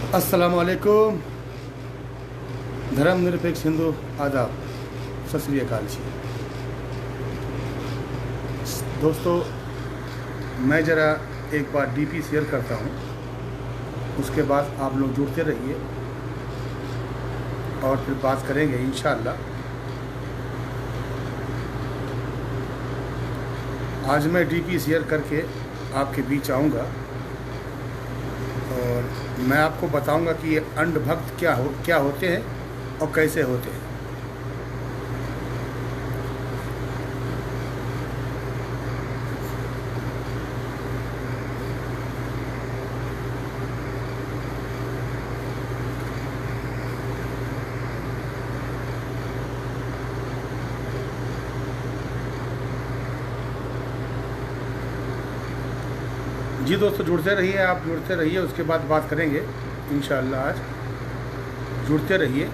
अस्सलामुअलैकुम। धर्मनिरपेक्ष हिंदू आदाब, सत श्री अकाल जी। दोस्तों, मैं ज़रा एक बार डीपी शेयर करता हूँ, उसके बाद आप लोग जुड़ते रहिए और फिर बात करेंगे इंशाअल्लाह। आज मैं डीपी शेयर करके आपके बीच आऊँगा और मैं आपको बताऊंगा कि ये अंधभक्त क्या होते हैं और कैसे होते हैं। जी दोस्तों, जुड़ते रहिए, आप जुड़ते रहिए, उसके बाद बात करेंगे इंशाअल्लाह। आज जुड़ते रहिए।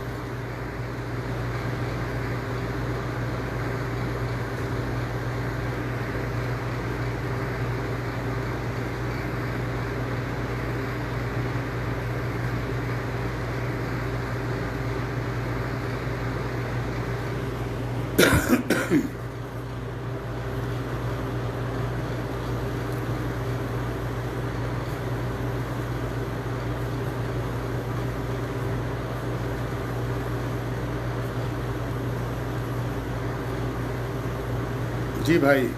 जी भाई,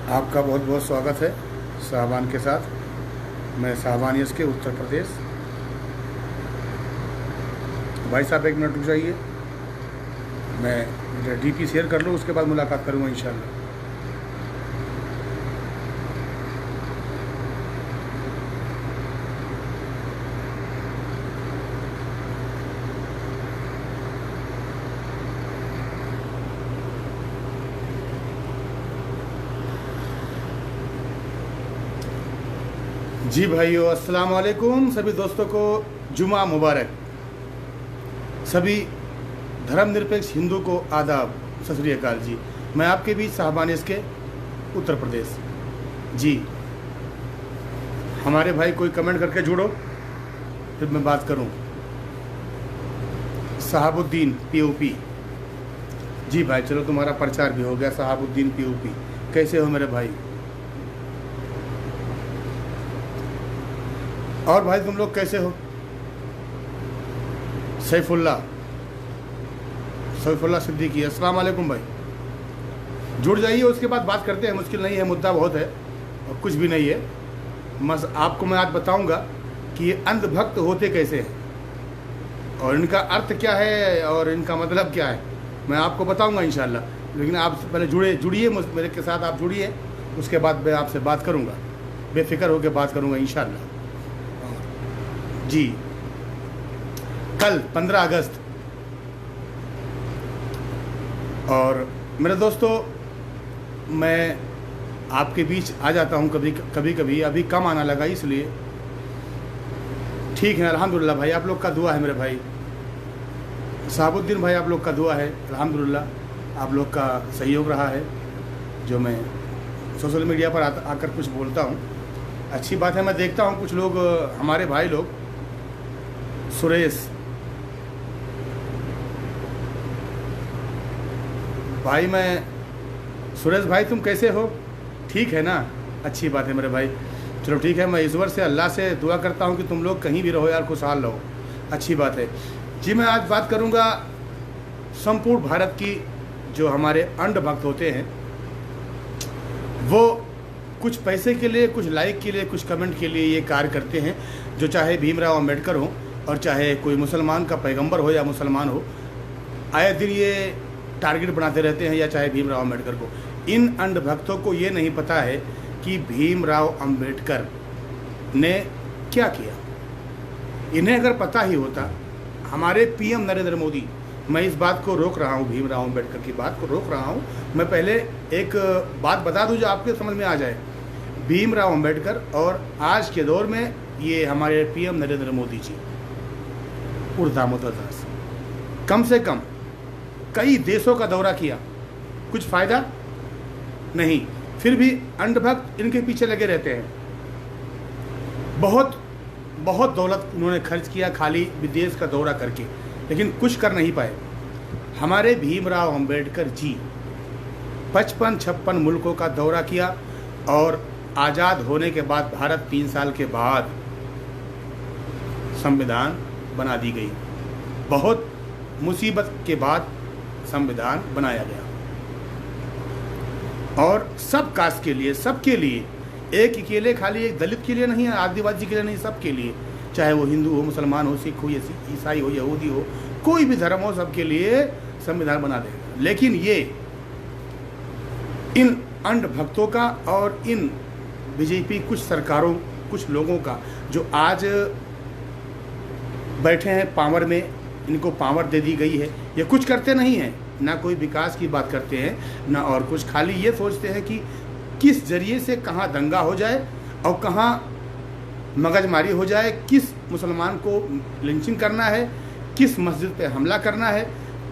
आपका बहुत बहुत स्वागत है साहबान के साथ। मैं साहबान यस के उत्तर प्रदेश। भाई साहब, एक मिनट रुक जाइए, मैं डीपी शेयर कर लूँ, उसके बाद मुलाकात करूँगा इंशाअल्लाह। जी भाइयों, अस्सलाम वालेकुम। सभी दोस्तों को जुमा मुबारक। सभी धर्मनिरपेक्ष हिंदू को आदाब, सत श्री अकाल जी। मैं आपके बीच साहबान इसके उत्तर प्रदेश। जी, हमारे भाई कोई कमेंट करके जुड़ो, फिर मैं बात करूं। साहबुद्दीन पीओपी। जी भाई, चलो तुम्हारा प्रचार भी हो गया। साहबुद्दीन पीओपी, कैसे हो मेरे भाई? और भाई तुम लोग कैसे हो? सैफुल्लाह सिद्दीकी, अस्सलाम वालेकुम भाई। जुड़ जाइए, उसके बाद बात करते हैं। मुश्किल नहीं है, मुद्दा बहुत है और कुछ भी नहीं है। बस आपको मैं आज बताऊंगा कि ये अंधभक्त होते कैसे हैं और इनका अर्थ क्या है और इनका मतलब क्या है, मैं आपको बताऊंगा इंशाअल्लाह। लेकिन आप पहले जुड़िए मेरे के साथ, आप जुड़िए, उसके बाद मैं आपसे बात करूंगा, बेफिक्र होकर बात करूंगा इंशाअल्लाह। जी, कल 15 अगस्त, और मेरे दोस्तों, मैं आपके बीच आ जाता हूं कभी, अभी कम आना लगा, इसलिए ठीक है। अल्हम्दुलिल्लाह भाई, आप लोग का दुआ है मेरे भाई। साहबुद्दीन भाई, आप लोग का दुआ है, अल्हम्दुलिल्लाह आप लोग का सहयोग रहा है। जो मैं सोशल मीडिया पर आकर कुछ बोलता हूं, अच्छी बात है। मैं देखता हूं कुछ लोग, हमारे भाई लोग, सुरेश भाई, सुरेश भाई तुम कैसे हो? ठीक है ना? अच्छी बात है मेरे भाई। चलो ठीक है, मैं ईश्वर से, अल्लाह से दुआ करता हूँ कि तुम लोग कहीं भी रहो यार, खुशहाल रहो। अच्छी बात है जी। मैं आज बात करूँगा संपूर्ण भारत की। जो हमारे अंधभक्त होते हैं, वो कुछ पैसे के लिए, कुछ लाइक के लिए, कुछ कमेंट के लिए ये कार्य करते हैं। जो चाहे भीमराव अम्बेडकर हो और चाहे कोई मुसलमान का पैगंबर हो या मुसलमान हो, आए दिन ये टारगेट बनाते रहते हैं, या चाहे भीमराव अम्बेडकर को। इन अंधभक्तों को ये नहीं पता है कि भीमराव अम्बेडकर ने क्या किया। इन्हें अगर पता ही होता, हमारे पीएम नरेंद्र मोदी, मैं इस बात को रोक रहा हूँ, भीमराव अम्बेडकर की बात को रोक रहा हूँ। मैं पहले एक बात बता दूँ जो आपके समझ में आ जाए। भीमराव अम्बेडकर और आज के दौर में ये हमारे पीएम नरेंद्र मोदी जी, दास, कम से कम कई देशों का दौरा किया, कुछ फ़ायदा नहीं, फिर भी अंधभक्त इनके पीछे लगे रहते हैं। बहुत बहुत दौलत उन्होंने खर्च किया खाली विदेश का दौरा करके, लेकिन कुछ कर नहीं पाए। हमारे भीमराव अंबेडकर जी 55-56 मुल्कों का दौरा किया और आज़ाद होने के बाद भारत 3 साल के बाद संविधान बना दी गई। बहुत मुसीबत के बाद संविधान बनाया गया और सब कास्ट के लिए, सबके लिए, एक अकेले खाली एक दलित के लिए नहीं है, आदिवासी के लिए नहीं, सबके लिए, चाहे वो हिंदू हो, मुसलमान हो, सिख हो, ईसाई हो, यहूदी हो, कोई भी धर्म हो, सबके लिए संविधान बना देगा। लेकिन ये इन अंध भक्तों का और इन बीजेपी कुछ सरकारों, कुछ लोगों का जो आज बैठे हैं पावर में, इनको पावर दे दी गई है, ये कुछ करते नहीं हैं, ना कोई विकास की बात करते हैं ना और कुछ, खाली ये सोचते हैं कि किस जरिए से कहाँ दंगा हो जाए और कहाँ मगजमारी हो जाए, किस मुसलमान को लिंचिंग करना है, किस मस्जिद पे हमला करना है,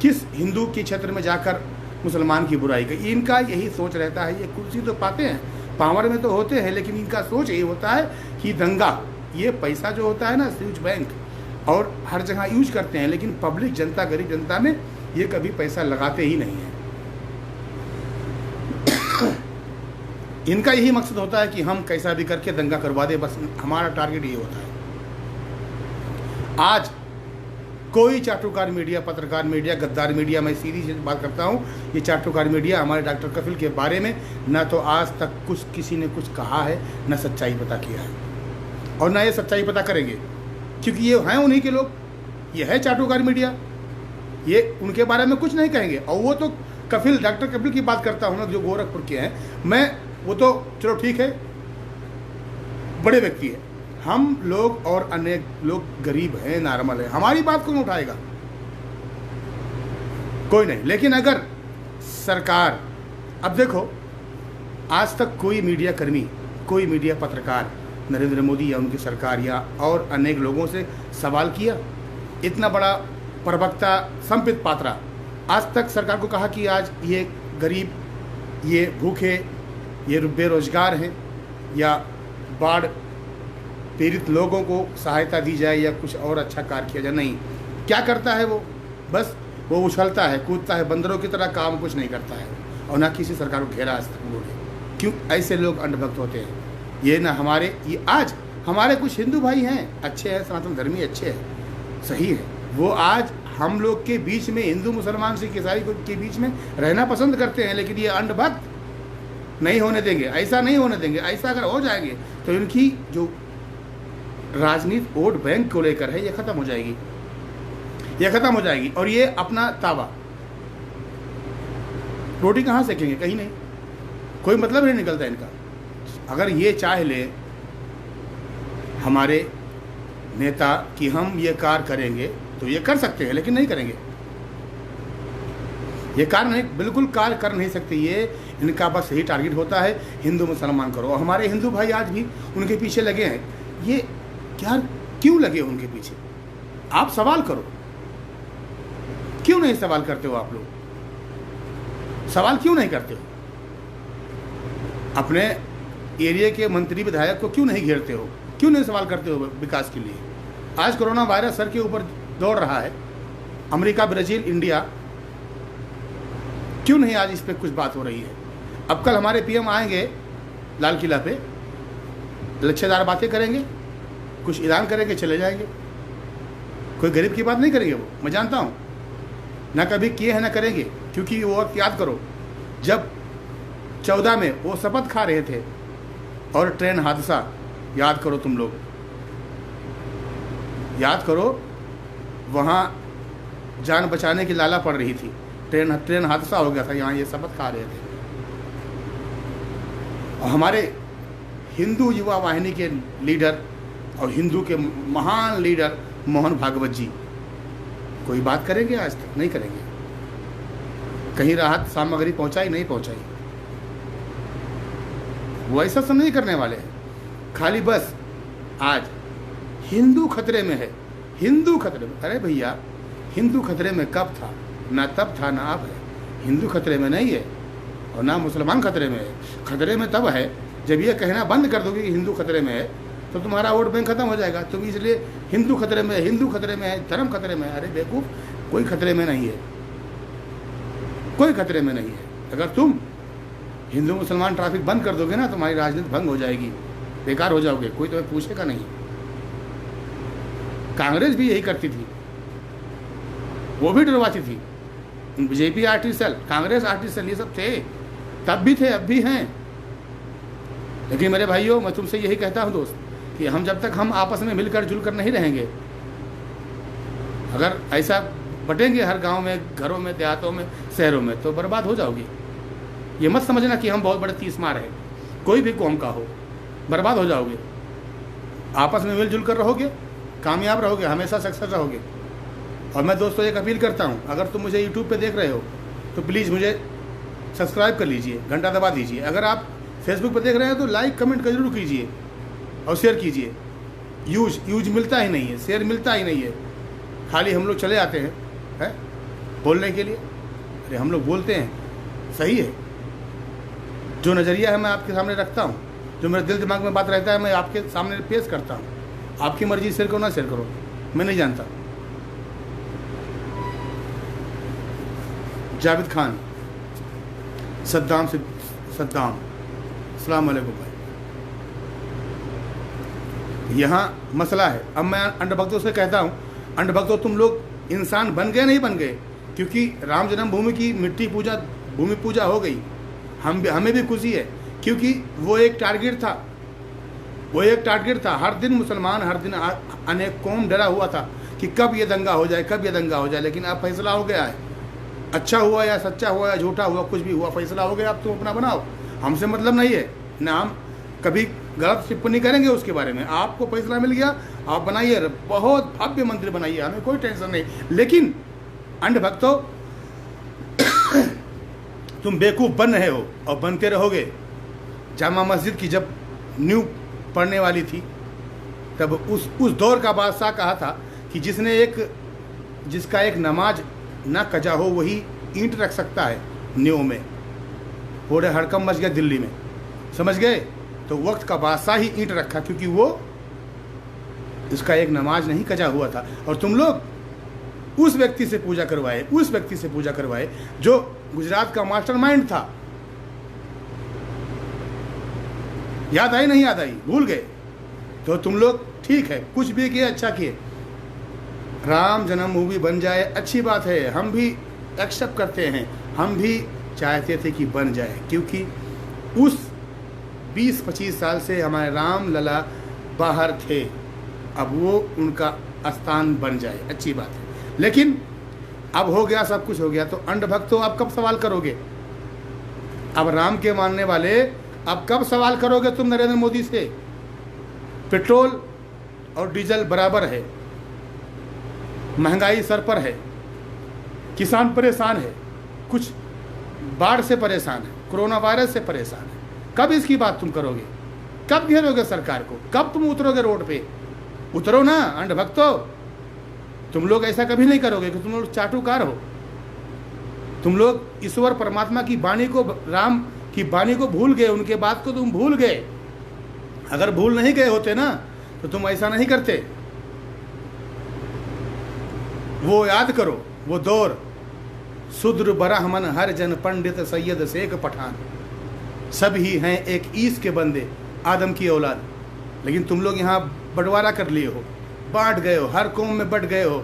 किस हिंदू के क्षेत्र में जाकर मुसलमान की बुराई की। इनका यही सोच रहता है। ये कुर्सी तो पाते हैं, पावर में तो होते हैं, लेकिन इनका सोच यही होता है कि दंगा, ये पैसा जो होता है ना स्विच बैंक और हर जगह यूज करते हैं, लेकिन पब्लिक जनता, गरीब जनता में ये कभी पैसा लगाते ही नहीं हैं। इनका यही मकसद होता है कि हम कैसा भी करके दंगा करवा दे, बस हमारा टारगेट ये होता है। आज कोई चाटुकार मीडिया, पत्रकार मीडिया, गद्दार मीडिया, मैं सीधी से बात करता हूँ, ये चाटुकार मीडिया हमारे डॉक्टर कफिल के बारे में ना तो आज तक कुछ किसी ने कुछ कहा है, ना सच्चाई पता किया है और ना ये सच्चाई पता करेंगे, क्योंकि ये हैं उन्हीं के लोग, ये है चाटुकार मीडिया, ये उनके बारे में कुछ नहीं कहेंगे। और वो तो कफिल, डॉक्टर कफिल की बात करता हूँ ना, जो गोरखपुर के हैं, मैं वो तो चलो ठीक है, बड़े व्यक्ति है, हम लोग और अनेक लोग गरीब हैं, नॉर्मल है, हमारी बात कौन उठाएगा? कोई नहीं। लेकिन अगर सरकार, अब देखो आज तक कोई मीडिया कर्मी, कोई मीडिया पत्रकार नरेंद्र मोदी या उनकी सरकार या और अनेक लोगों से सवाल किया? इतना बड़ा प्रवक्ता संबित पात्रा आज तक सरकार को कहा कि आज ये गरीब, ये भूखे, ये बेरोजगार हैं या बाढ़ पीड़ित लोगों को सहायता दी जाए या कुछ और अच्छा कार्य किया जाए? नहीं। क्या करता है वो? बस वो उछलता है, कूदता है, बंदरों की तरह, काम कुछ नहीं करता है और ना किसी सरकार को घेरा आज तक उन्होंने। क्यों? ऐसे लोग अंधभक्त होते हैं। ये ना हमारे, ये आज हमारे कुछ हिंदू भाई हैं, अच्छे हैं, सनातन धर्मी अच्छे हैं, सही है, वो आज हम लोग के बीच में, हिंदू मुसलमान सिख ईसाई के बीच में रहना पसंद करते हैं, लेकिन ये अंधभक्त नहीं होने देंगे, ऐसा नहीं होने देंगे। ऐसा अगर हो जाएंगे तो इनकी जो राजनीति वोट बैंक को लेकर है, ये खत्म हो जाएगी, ये खत्म हो जाएगी। और ये अपना तावा, रोटी कहाँ सेकेंगे? कहीं नहीं, कोई मतलब नहीं निकलता इनका। अगर ये चाह ले हमारे नेता कि हम ये कार्य करेंगे तो ये कर सकते हैं, लेकिन नहीं करेंगे, ये कार्य नहीं, बिल्कुल कार्य कर नहीं सकते। ये इनका बस यही टारगेट होता है, हिंदू मुसलमान करो। और हमारे हिंदू भाई आज भी उनके पीछे लगे हैं। ये क्या, क्यों लगे उनके पीछे? आप सवाल करो, क्यों नहीं सवाल करते हो? आप लोग सवाल क्यों नहीं करते हो? अपने एरिया के मंत्री विधायक को क्यों नहीं घेरते हो? क्यों नहीं सवाल करते हो विकास के लिए? आज कोरोना वायरस सर के ऊपर दौड़ रहा है, अमेरिका, ब्राज़ील, इंडिया, क्यों नहीं आज इस पे कुछ बात हो रही है? अब कल हमारे पीएम आएंगे लाल किला पे, लच्छेदार बातें करेंगे, कुछ ऐलान करेंगे, चले जाएंगे, कोई गरीब की बात नहीं करेंगे। वो मैं जानता हूँ, ना कभी किए हैं ना करेंगे। क्योंकि वो वक्त याद करो जब 14 में वो शपथ खा रहे थे और ट्रेन हादसा, याद करो तुम लोग, याद करो, वहाँ जान बचाने की लाला पड़ रही थी, ट्रेन हादसा हो गया था, यहाँ ये शपथ खा रहे थे। और हमारे हिंदू युवा वाहिनी के लीडर और हिंदू के महान लीडर मोहन भागवत जी कोई बात करेंगे? आज तक नहीं करेंगे। कहीं राहत सामग्री पहुंचाई? नहीं पहुंचाई। वो ऐसा सब नहीं करने वाले हैं। खाली बस आज हिंदू खतरे में है, हिंदू खतरे में। अरे भैया, हिंदू खतरे में कब था? ना तब था ना अब है। हिंदू खतरे में नहीं है और ना मुसलमान खतरे में है। खतरे में तब है जब ये कहना बंद कर दोगे कि हिंदू खतरे में है तो तुम्हारा वोट बैंक खत्म हो जाएगा। तुम इसलिए हिंदू खतरे में, हिंदू खतरे में है, धर्म खतरे में है। अरे बेवकूफ़, कोई खतरे में नहीं है, कोई खतरे में नहीं है। अगर तुम हिंदू मुसलमान ट्रैफिक बंद कर दोगे ना, तुम्हारी राजनीति भंग हो जाएगी, बेकार हो जाओगे, कोई तुम्हें पूछेगा नहीं। कांग्रेस भी यही करती थी, वो भी डरवाती थी। बीजेपी आरटी सेल, कांग्रेस आरटी सेल, ये सब थे, तब भी थे, अब भी हैं। लेकिन मेरे भाइयों, मैं तुमसे यही कहता हूँ दोस्त, कि हम जब तक हम आपस में मिलकर जुलकर नहीं रहेंगे, अगर ऐसा बटेंगे हर गांव में, घरों में, देहातों में, शहरों में, तो बर्बाद हो जाओगे। ये मत समझना कि हम बहुत बड़े तीसमार हैं, कोई भी कौम का हो, बर्बाद हो जाओगे। आपस में मिलजुल कर रहोगे, कामयाब रहोगे, हमेशा सक्सेस रहोगे। और मैं दोस्तों एक अपील करता हूँ, अगर तुम मुझे यूट्यूब पे देख रहे हो तो प्लीज़ मुझे सब्सक्राइब कर लीजिए, घंटा दबा दीजिए। अगर आप फेसबुक पे देख रहे हैं तो लाइक कमेंट जरूर कीजिए और शेयर कीजिए। यूज मिलता ही नहीं है, शेयर मिलता ही नहीं है, खाली हम लोग चले आते हैं बोलने के लिए। अरे हम लोग बोलते हैं, सही है, जो नज़रिया है मैं आपके सामने रखता हूँ, जो मेरे दिल दिमाग में बात रहता है मैं आपके सामने पेश करता हूँ। आपकी मर्जी, शेयर करो ना शेयर करो, मैं नहीं जानता। जावेद खान, सद्दाम से सद्दाम, अस्सलाम वालेकुम भाई। यहाँ मसला है। अब मैं अंधभक्तों से कहता हूँ, अंधभक्तों तुम लोग इंसान बन गए नहीं बन गए, क्योंकि राम जन्मभूमि की मिट्टी पूजा, भूमि पूजा हो गई। हमें भी खुशी है, क्योंकि वो एक टारगेट था, वो एक टारगेट था। हर दिन मुसलमान, हर दिन अनेक कौम डरा हुआ था कि कब ये दंगा हो जाए, कब ये दंगा हो जाए। लेकिन अब फैसला हो गया है, अच्छा हुआ या सच्चा हुआ या झूठा हुआ, कुछ भी हुआ, फैसला हो गया। अब तुम अपना बनाओ, हमसे मतलब नहीं है ना, हम कभी गलत टिप्पणी करेंगे उसके बारे में। आपको फैसला मिल गया, आप बनाइए, बहुत भव्य मंदिर बनाइए, हमें कोई टेंशन नहीं। लेकिन अंधभक्तों तुम बेवकूफ़ बन रहे हो और बनते रहोगे। जामा मस्जिद की जब न्यू पढ़ने वाली थी, तब उस दौर का बादशाह कहा था कि जिसका एक नमाज ना कजा हो वही ईंट रख सकता है न्यू में। पूरे हड़कम मच गया दिल्ली में, समझ गए। तो वक्त का बादशाह ही ईंट रखा, क्योंकि वो इसका एक नमाज नहीं कजा हुआ था। और तुम लोग उस व्यक्ति से पूजा करवाए, उस व्यक्ति से पूजा करवाए जो गुजरात का मास्टरमाइंड था। याद आई नहीं याद आई, भूल गए। तो तुम लोग ठीक है, कुछ भी किए, अच्छा किए। राम जन्मभूमि बन जाए, अच्छी बात है, हम भी एक्सेप्ट करते हैं, हम भी चाहते थे कि बन जाए, क्योंकि उस 20-25 साल से हमारे राम लला बाहर थे, अब वो उनका स्थान बन जाए, अच्छी बात है। लेकिन अब हो गया, सब कुछ हो गया, तो अंधभक्तों अब कब सवाल करोगे? अब राम के मानने वाले अब कब सवाल करोगे तुम नरेंद्र मोदी से? पेट्रोल और डीजल बराबर है, महंगाई सर पर है, किसान परेशान है, कुछ बाढ़ से परेशान है, कोरोना वायरस से परेशान है। कब इसकी बात तुम करोगे? कब घेरोगे सरकार को? कब तुम उतरोगे रोड पे? उतरो ना अंधभक्तों। तुम लोग ऐसा कभी नहीं करोगे कि तुम लोग चाटुकार हो। तुम लोग ईश्वर परमात्मा की वाणी को, राम की वाणी को भूल गए, उनके बात को तुम भूल गए। अगर भूल नहीं गए होते ना तो तुम ऐसा नहीं करते। वो याद करो, वो दौर, शूद्र ब्राह्मण हर जन पंडित सैयद शेख पठान, सब ही हैं एक ईस के बंदे, आदम की औलाद। लेकिन तुम लोग यहाँ बंटवारा कर लिए हो, बांट गए हो, हर कौम में बट गए हो,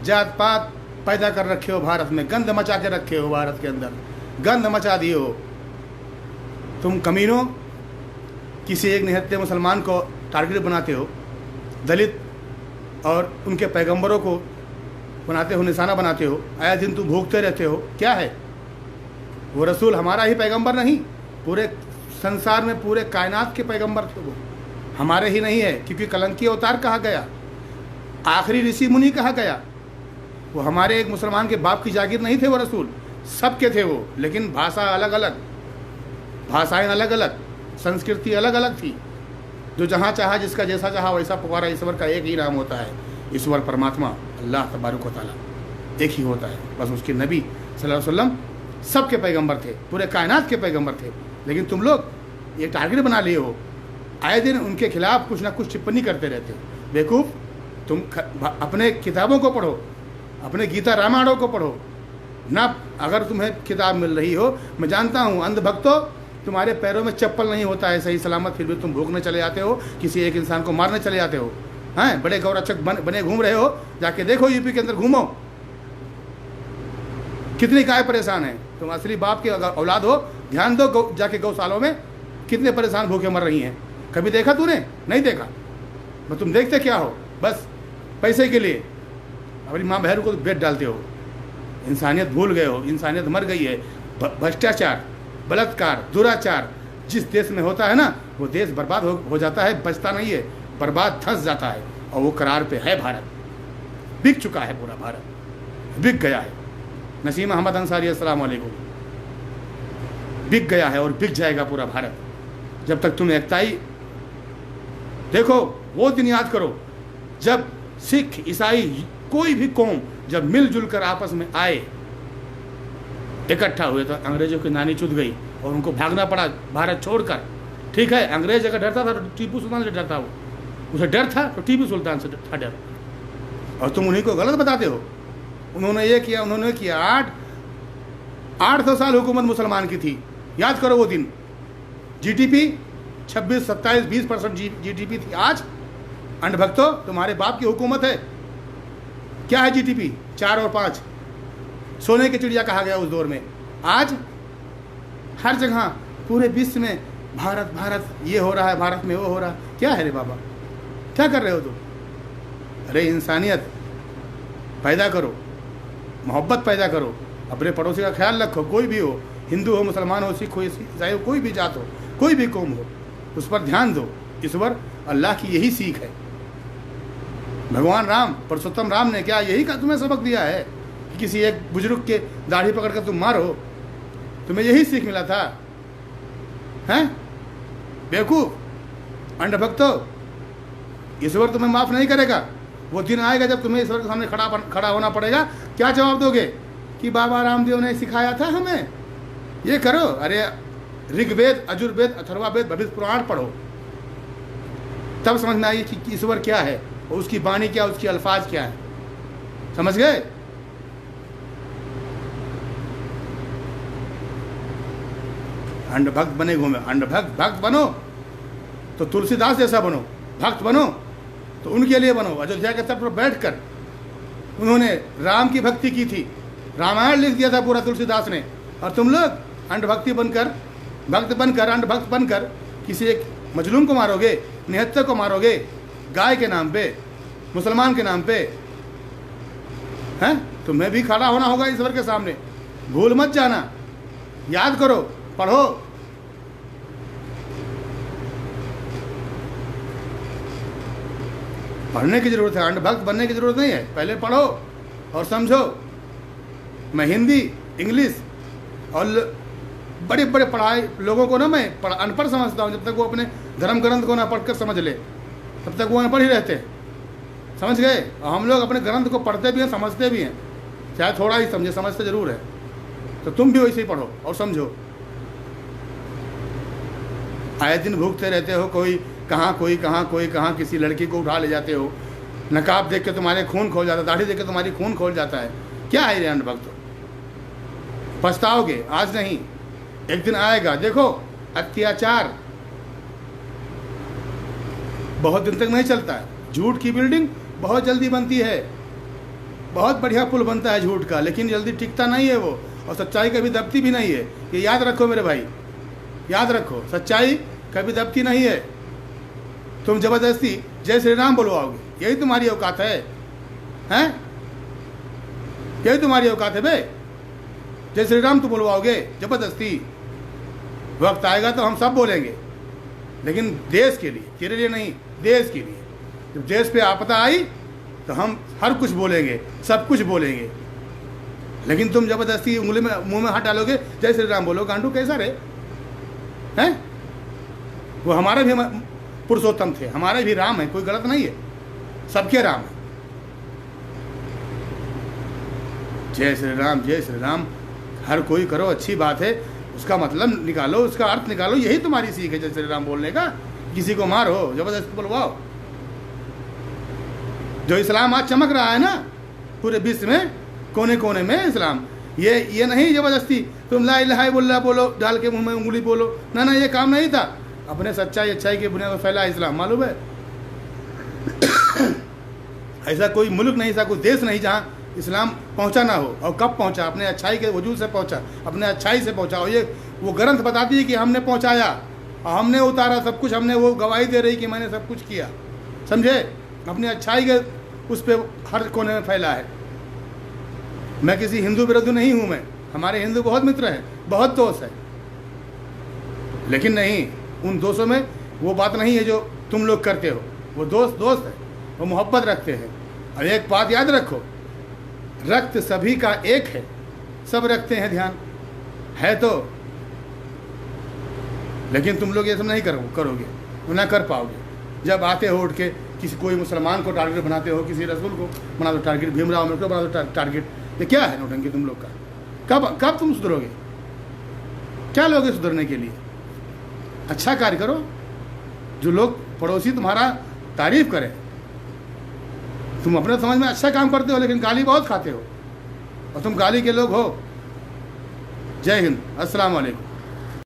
जात पात पैदा कर रखे हो भारत में, गंद मचा के रखे हो, भारत के अंदर गंद मचा दिए हो। तुम कमीनों किसी एक निहत्थे मुसलमान को टारगेट बनाते हो, दलित और उनके पैगंबरों को बनाते हो, निशाना बनाते हो, आया दिन तुम भूखते रहते हो। क्या है वो? रसूल हमारा ही पैगंबर नहीं, पूरे संसार में पूरे कायनात के पैगंबर थे वो, हमारे ही नहीं है। क्योंकि कलंकी अवतार कहा गया, आखिरी ऋषि मुनि कहा गया। वो हमारे एक मुसलमान के बाप की जागीर नहीं थे वो रसूल, सबके थे वो। लेकिन भाषा अलग अलग, भाषाएं अलग अलग, संस्कृति अलग अलग थी। जो जहाँ चाहा, जिसका जैसा चाहा वैसा पुकारा। ईश्वर का एक ही नाम होता है, ईश्वर परमात्मा अल्लाह तबारक व तआला एक ही होता है। बस उसके नबी सल्लल्लाहु अलैहि वसल्लम सबके पैगंबर थे, पूरे कायनात के पैगंबर थे। लेकिन तुम लोग ये टारगेट बना लिए हो आए दिन उनके खिलाफ कुछ ना कुछ टिप्पणी करते रहते हो। बेवकूफ़, तुम अपने किताबों को पढ़ो, अपने गीता रामायणों को पढ़ो ना। अगर तुम्हें किताब मिल रही हो, मैं जानता हूँ अंधभक्तों, तुम्हारे पैरों में चप्पल नहीं होता है सही सलामत, फिर भी तुम भोगने चले जाते हो, किसी एक इंसान को मारने चले जाते हो। हैं, बड़े गौरक्षक बने घूम रहे हो, जाके देखो यूपी के अंदर घूमो, कितनी गाय परेशान है। तुम असली बाप के अगर औलाद हो, ध्यान दो, जाके गौशालों में कितने परेशान भूखे मर रही हैं। कभी देखा तूने? नहीं देखा। मैं तुम देखते क्या हो? बस पैसे के लिए अपनी माँ बहन को बेट डालते हो। इंसानियत भूल गए हो, इंसानियत मर गई है। भ्रष्टाचार, बलात्कार, दुराचार जिस देश में होता है ना, वो देश बर्बाद हो जाता है, बचता नहीं है, बर्बाद धंस जाता है। और वो करार पे है भारत। बिक चुका है पूरा भारत, बिक गया है। नसीम अहमद अंसारी अस्सलाम वालेकुम। बिक गया है और बिक जाएगा पूरा भारत जब तक तुम एकताई। देखो वो दिन याद करो जब सिख, ईसाई, कोई भी कौम जब मिलजुल कर आपस में आए, इकट्ठा हुए, तो अंग्रेजों की नानी चुद गई और उनको भागना पड़ा भारत छोड़कर। ठीक है, अंग्रेज अगर डरता था तो टीपू सुल्तान से डरता, वो उसे डर था तो टीपू सुल्तान से था डर। और तुम उन्हीं को गलत बताते हो। उन्होंने ये किया, उन्होंने किया। 800 साल हुकूमत मुसलमान की थी, याद करो वो दिन। जीडीपी 26, 27, 20% जीडीपी थी। आज अंधभक्तों, तुम्हारे बाप की हुकूमत है। क्या है जीडीपी? 4 और 5। सोने की चिड़िया कहा गया उस दौर में। आज हर जगह पूरे विश्व में भारत भारत, ये हो रहा है, भारत में वो हो रहा है। क्या है रे बाबा, क्या कर रहे हो तुम? अरे इंसानियत पैदा करो, मोहब्बत पैदा करो, अपने पड़ोसी का ख्याल रखो। कोई भी हो, हिंदू हो, मुसलमान हो, सिख हो, ईसाई हो, कोई भी जात हो, कोई भी कौम हो, उस पर ध्यान दो। ईश्वर अल्लाह की यही सीख है। भगवान राम, पुरुषोत्तम राम ने क्या यही का तुम्हें सबक दिया है कि किसी एक बुजुर्ग के दाढ़ी पकड़कर तुम मारो? तुम्हें यही सीख मिला था? हैं बेवकूफ़, अंधभक्तों, ईश्वर तुम्हें माफ़ नहीं करेगा। वो दिन आएगा जब तुम्हें ईश्वर के सामने खड़ा होना पड़ेगा। क्या जवाब दोगे? कि बाबा रामदेव ने सिखाया था हमें, ये करो। अरे ऋग्वेद, यजुर्वेद, अथर्ववेद, भविष्य पुराण पढ़ो, तब समझ में आएगी कि ईश्वर क्या है और उसकी वाणी क्या, उसकी अल्फाज क्या है। समझ गए? अंधभक्त बने घूमे। अंधभक्त भक्त बनो तो तुलसीदास जैसा बनो, भक्त बनो तो उनके लिए बनो। अयोध्या के तट पर बैठकर उन्होंने राम की भक्ति की थी, रामायण लिख दिया था पूरा तुलसीदास ने। और तुम लोग अंधभक्ति बनकर, भक्त बनकर, अंधभक्त बनकर किसी एक मजलूम को मारोगे, निहत्थे को मारोगे, गाय के नाम पे, मुसलमान के नाम पे। हैं? तुम्हें भी खड़ा होना होगा ईश्वर के सामने। भूल मत जाना, याद करो, पढ़ो। पढ़ने की जरूरत है, अंधभक्त बनने की जरूरत नहीं है। पहले पढ़ो और समझो। मैं हिंदी, इंग्लिश और बड़े बड़े पढ़ाई लोगों को ना मैं अनपढ़ समझता हूँ। जब तक वो अपने धर्म ग्रंथ को ना पढ़कर समझ ले, तब तक वो अनपढ़ ही रहते हैं। समझ गए? और हम लोग अपने ग्रंथ को पढ़ते भी हैं, समझते भी हैं, चाहे थोड़ा ही समझे, समझते जरूर है। तो तुम भी वैसे ही पढ़ो और समझो। आए दिन भूखते रहते हो, कोई कहाँ, कोई कहाँ, कोई कहाँ, किसी लड़की को उठा ले जाते हो, नकाब देख के तुम्हारे खून खोल जाता है, दाढ़ी देख के तुम्हारी खून खोल जाता है। क्या है ये अंधभक्त? पछताओगे, आज नहीं, एक दिन आएगा। देखो, अत्याचार बहुत दिन तक नहीं चलता है। झूठ की बिल्डिंग बहुत जल्दी बनती है, बहुत बढ़िया पुल बनता है झूठ का, लेकिन जल्दी टिकता नहीं है वो। और सच्चाई कभी दबती भी नहीं है। ये याद रखो मेरे भाई, याद रखो, सच्चाई कभी दबती नहीं है। तुम जबरदस्ती जय श्री राम बोलवाओगे, यही तुम्हारी औकात है? हैं? यही तुम्हारी औकात है बे? जय श्री राम तुम बोलवाओगे जबरदस्ती? वक्त आएगा तो हम सब बोलेंगे, लेकिन देश के लिए, तेरे लिए नहीं, देश के लिए। जब देश पे आपदा आई तो हम हर कुछ बोलेंगे, सब कुछ बोलेंगे। लेकिन तुम जबरदस्ती उंगली में, मुंह में हाथ डालोगे, जय श्री राम बोलो, गांडू कैसा रे? हैं? वो हमारे भी पुरुषोत्तम थे, हमारे भी राम है, कोई गलत नहीं है, सबके राम है। जय श्री राम, जय श्री राम हर कोई करो, अच्छी बात है। उसका मतलब निकालो, उसका अर्थ निकालो, यही तुम्हारी सीख है जय श्री राम बोलने का। किसी को मारो, ज़बरदस्ती बुलवाओ। जो इस्लाम आज चमक रहा है ना पूरे विश्व में, कोने कोने में इस्लाम, ये नहीं ज़बरदस्ती तुम ला इलाहा इल्लल्लाह बोलो, डाल के मुंह में उंगली बोलो, ना ना, ये काम नहीं था। अपने सच्चाई अच्छाई की बुनियाद पर फैला इस्लाम, मालूम है। ऐसा कोई मुल्क नहीं, ऐसा कोई देश नहीं जहाँ इस्लाम पहुँचा ना हो। और कब पहुँचा? अपने अच्छाई के वजूद से पहुँचा, अपने अच्छाई से पहुँचा। और ये वो ग्रंथ बताती है कि हमने पहुँचाया और हमने उतारा सब कुछ, हमने वो गवाही दे रही कि मैंने सब कुछ किया, समझे। अपनी अच्छाई के उस पर हर कोने में फैला है। मैं किसी हिंदू विरोधी नहीं हूँ, मैं, हमारे हिंदू बहुत मित्र हैं, बहुत दोस्त है, लेकिन नहीं, उन दोस्तों में वो बात नहीं है जो तुम लोग करते हो। वो दोस्त है, वो मोहब्बत रखते हैं। और एक बात याद रखो, रक्त सभी का एक है, सब रखते हैं ध्यान, है तो, लेकिन तुम लोग ये सब नहीं करोगे, ना कर पाओगे। जब आते हो उठ के किसी कोई मुसलमान को टारगेट बनाते हो, किसी रसूल को बना दो टारगेट, भीमराव अम्बेडकर बना दो टारगेट, ये क्या है नौटंकी तुम लोग का? कब तुम सुधरोगे? क्या लोगे सुधरने के लिए? अच्छा कार्य करो, जो लोग पड़ोसी तुम्हारा तारीफ करें। तुम अपने समझ में अच्छा काम करते हो, लेकिन गाली बहुत खाते हो, और तुम गाली के लोग हो। जय हिंद, अस्सलाम वालेकुम।